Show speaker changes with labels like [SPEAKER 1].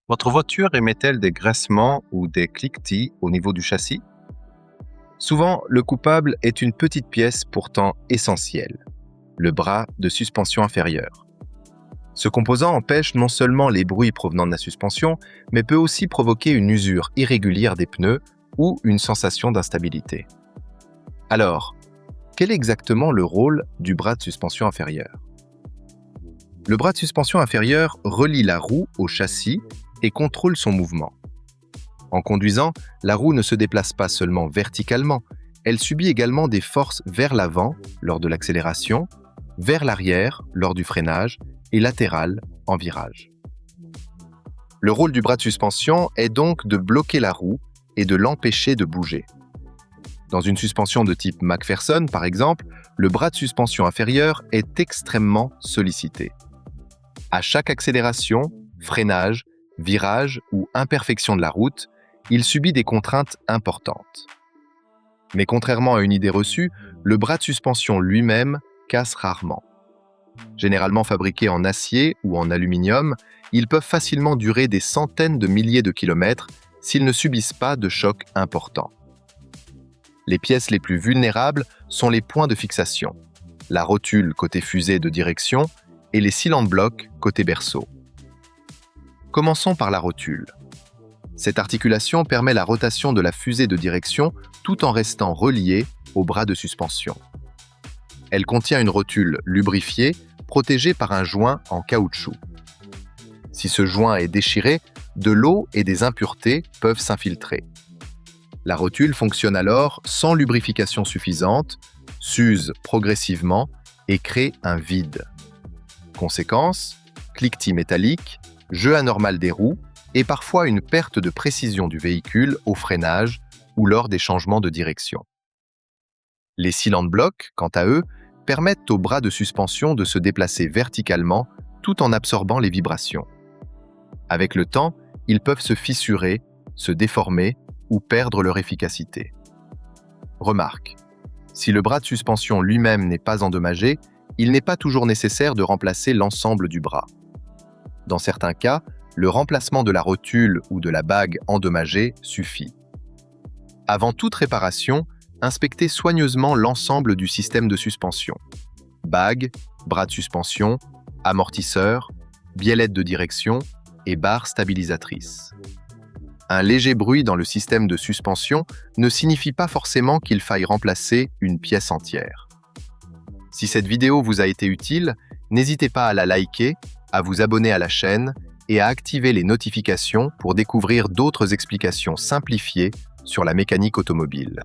[SPEAKER 1] Votre voiture émet-elle des graissements ou des cliquetis au niveau du châssis? Souvent, le coupable est une petite pièce pourtant essentielle, le bras de suspension inférieur. Ce composant empêche non seulement les bruits provenant de la suspension, mais peut aussi provoquer une usure irrégulière des pneus ou une sensation d'instabilité. Alors, quel est exactement le rôle du bras de suspension inférieur? Le bras de suspension inférieur relie la roue au châssis et contrôle son mouvement. En conduisant, la roue ne se déplace pas seulement verticalement, elle subit également des forces vers l'avant lors de l'accélération, vers l'arrière lors du freinage et latérales en virage. Le rôle du bras de suspension est donc de bloquer la roue et de l'empêcher de bouger. Dans une suspension de type McPherson, par exemple, le bras de suspension inférieur est extrêmement sollicité. À chaque accélération, freinage, virage ou imperfection de la route, il subit des contraintes importantes. Mais contrairement à une idée reçue, le bras de suspension lui-même casse rarement. Généralement fabriqués en acier ou en aluminium, ils peuvent facilement durer des centaines de milliers de kilomètres s'ils ne subissent pas de choc important. Les pièces les plus vulnérables sont les points de fixation, la rotule côté fusée de direction et les cylindres blocs côté berceau. Commençons par la rotule. Cette articulation permet la rotation de la fusée de direction tout en restant reliée au bras de suspension. Elle contient une rotule lubrifiée protégée par un joint en caoutchouc. Si ce joint est déchiré, de l'eau et des impuretés peuvent s'infiltrer. La rotule fonctionne alors sans lubrification suffisante, s'use progressivement et crée un vide. Conséquence, cliquetis métallique, jeu anormal des roues et parfois une perte de précision du véhicule au freinage ou lors des changements de direction. Les cylindres blocs, quant à eux, permettent au bras de suspension de se déplacer verticalement tout en absorbant les vibrations. Avec le temps, ils peuvent se fissurer, se déformer ou perdre leur efficacité. Remarque, si le bras de suspension lui-même n'est pas endommagé, il n'est pas toujours nécessaire de remplacer l'ensemble du bras. Dans certains cas, le remplacement de la rotule ou de la bague endommagée suffit. Avant toute réparation, inspectez soigneusement l'ensemble du système de suspension. Bague, bras de suspension, amortisseur, biellette de direction et barre stabilisatrice. Un léger bruit dans le système de suspension ne signifie pas forcément qu'il faille remplacer une pièce entière. Si cette vidéo vous a été utile, n'hésitez pas à la liker, à vous abonner à la chaîne et à activer les notifications pour découvrir d'autres explications simplifiées sur la mécanique automobile.